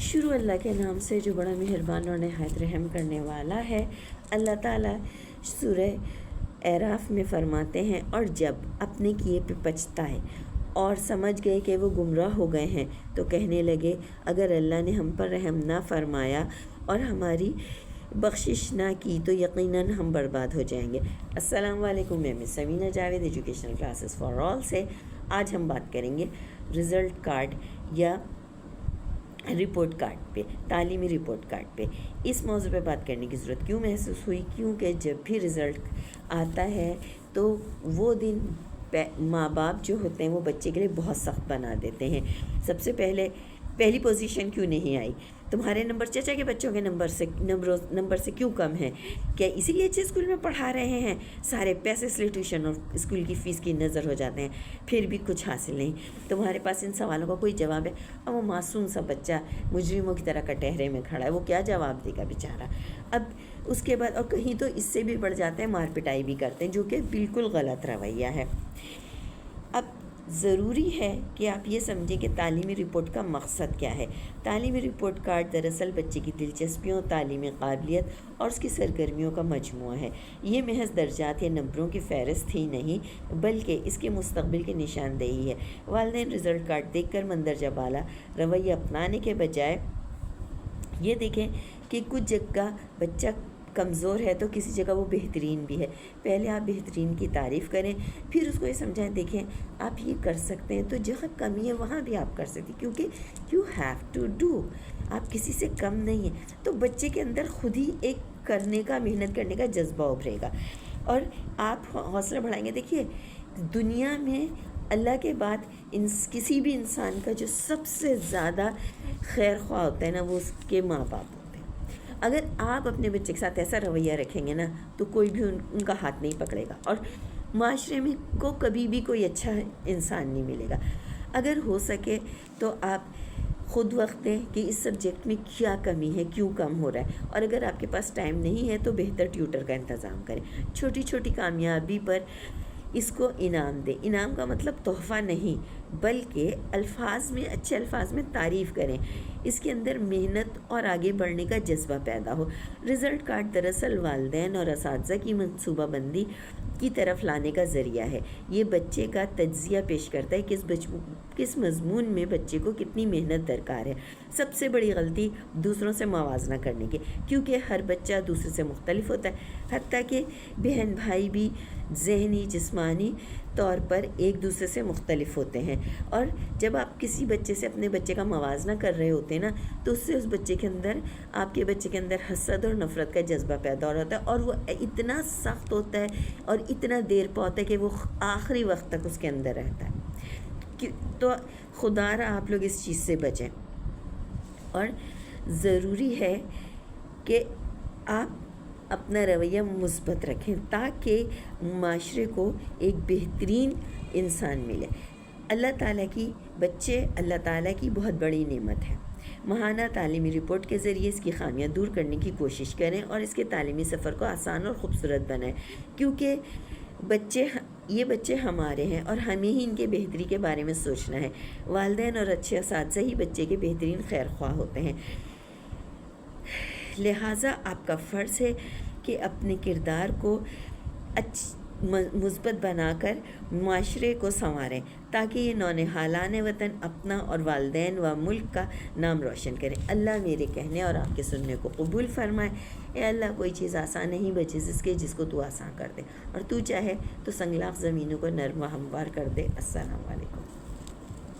شروع اللہ کے نام سے جو بڑا مہربان اور نہایت رحم کرنے والا ہے۔ اللہ تعالیٰ سورہ اعراف میں فرماتے ہیں، اور جب اپنے کیے پہ پچھتائے اور سمجھ گئے کہ وہ گمراہ ہو گئے ہیں تو کہنے لگے اگر اللہ نے ہم پر رحم نہ فرمایا اور ہماری بخشش نہ کی تو یقیناً ہم برباد ہو جائیں گے۔ السلام علیکم، میں Samina Javed educational classes for all سے آج ہم بات کریں گے رزلٹ کارڈ یا رپورٹ کارڈ پہ، تعلیمی رپورٹ کارڈ پہ۔ اس موضوع پہ بات کرنے کی ضرورت کیوں محسوس ہوئی؟ کیونکہ جب بھی رزلٹ آتا ہے تو وہ دن ماں باپ جو ہوتے ہیں وہ بچے کے لیے بہت سخت بنا دیتے ہیں۔ سب سے پہلی پوزیشن کیوں نہیں آئی؟ تمہارے نمبر چچا کے بچوں کے نمبر سے کیوں کم ہے؟ کیا اسی لیے اچھے اسکول میں پڑھا رہے ہیں؟ سارے پیسے اس لیے ٹیوشن اور اسکول کی فیس کی نظر ہو جاتے ہیں، پھر بھی کچھ حاصل نہیں۔ تمہارے پاس ان سوالوں کا کوئی جواب ہے؟ اور وہ معصوم سا بچہ مجرموں کی طرح کٹہرے میں کھڑا ہے، وہ کیا جواب دے گا بیچارہ؟ اب اس کے بعد اور کہیں تو اس سے بھی بڑھ جاتے ہیں، مار پٹائی بھی کرتے ہیں، جو کہ بالکل غلط رویہ ہے۔ اب ضروری ہے کہ آپ یہ سمجھیں کہ تعلیمی رپورٹ کا مقصد کیا ہے۔ تعلیمی رپورٹ کارڈ دراصل بچے کی دلچسپیوں، تعلیمی قابلیت اور اس کی سرگرمیوں کا مجموعہ ہے۔ یہ محض درجات یا نمبروں کی فہرست ہی نہیں بلکہ اس کے مستقبل کی نشاندہی ہے۔ والدین رزلٹ کارڈ دیکھ کر مندرجہ بالا رویہ اپنانے کے بجائے یہ دیکھیں کہ کچھ جگہ بچہ کمزور ہے تو کسی جگہ وہ بہترین بھی ہے، پہلے آپ بہترین کی تعریف کریں، پھر اس کو یہ سمجھائیں دیکھیں آپ یہ کر سکتے ہیں، تو جہاں کمی ہے وہاں بھی آپ کر سکتے ہیں، کیونکہ یو ہیو ٹو ڈو، آپ کسی سے کم نہیں ہیں۔ تو بچے کے اندر خود ہی ایک کرنے کا، محنت کرنے کا جذبہ ابھرے گا اور آپ حوصلہ بڑھائیں گے۔ دیکھیے دنیا میں اللہ کے بعد کسی بھی انسان کا جو سب سے زیادہ خیر خواہ ہوتا ہے نا، وہ اس کے ماں باپ ہوتے ہیں۔ اگر آپ اپنے بچے کے ساتھ ایسا رویہ رکھیں گے نا تو کوئی بھی ان کا ہاتھ نہیں پکڑے گا اور معاشرے میں کبھی بھی کوئی اچھا انسان نہیں ملے گا۔ اگر ہو سکے تو آپ خود وقت دیں کہ اس سبجیکٹ میں کیا کمی ہے، کیوں کم ہو رہا ہے، اور اگر آپ کے پاس ٹائم نہیں ہے تو بہتر ٹیوٹر کا انتظام کریں۔ چھوٹی چھوٹی کامیابی پر اس کو انعام دیں۔ انعام کا مطلب تحفہ نہیں بلکہ اچھے الفاظ میں تعریف کریں، اس کے اندر محنت اور آگے بڑھنے کا جذبہ پیدا ہو۔ رزلٹ کارڈ دراصل والدین اور اساتذہ کی منصوبہ بندی کی طرف لانے کا ذریعہ ہے۔ یہ بچے کا تجزیہ پیش کرتا ہے کہ کس مضمون میں بچے کو کتنی محنت درکار ہے۔ سب سے بڑی غلطی دوسروں سے موازنہ کرنے کی، کیونکہ ہر بچہ دوسرے سے مختلف ہوتا ہے، حتیٰ کہ بہن بھائی بھی ذہنی جسمانی طور پر ایک دوسرے سے مختلف ہوتے ہیں، اور جب آپ کسی بچے سے اپنے بچے کا موازنہ کر رہے ہوتے ہیں نا تو اس سے آپ کے بچے کے اندر حسد اور نفرت کا جذبہ پیدا ہو رہا ہے، اور وہ اتنا سخت ہوتا ہے اور اتنا دیر پا ہوتا ہے کہ وہ آخری وقت تک اس کے اندر رہتا ہے۔ تو خدا را آپ لوگ اس چیز سے بچیں، اور ضروری ہے کہ آپ اپنا رویہ مثبت رکھیں تاکہ معاشرے کو ایک بہترین انسان ملے۔ اللہ تعالیٰ کی بہت بڑی نعمت ہے۔ ماہانہ تعلیمی رپورٹ کے ذریعے اس کی خامیاں دور کرنے کی کوشش کریں اور اس کے تعلیمی سفر کو آسان اور خوبصورت بنائیں، کیونکہ یہ بچے ہمارے ہیں اور ہمیں ہی ان کے بہتری کے بارے میں سوچنا ہے۔ والدین اور اچھے اساتذہ ہی بچے کے بہترین خیر خواہ ہوتے ہیں، لہٰذا آپ کا فرض ہے کہ اپنے کردار کو مثبت بنا کر معاشرے کو سنواریں تاکہ یہ نونہالان وطن اپنا اور والدین و ملک کا نام روشن کریں۔ اللہ میرے کہنے اور آپ کے سننے کو قبول فرمائے۔ اے اللہ، کوئی چیز آسان نہیں بجز جس کو تو آسان کر دے، اور تو چاہے تو سنگلاخ زمینوں کو نرم و ہموار کر دے۔ السلام علیکم۔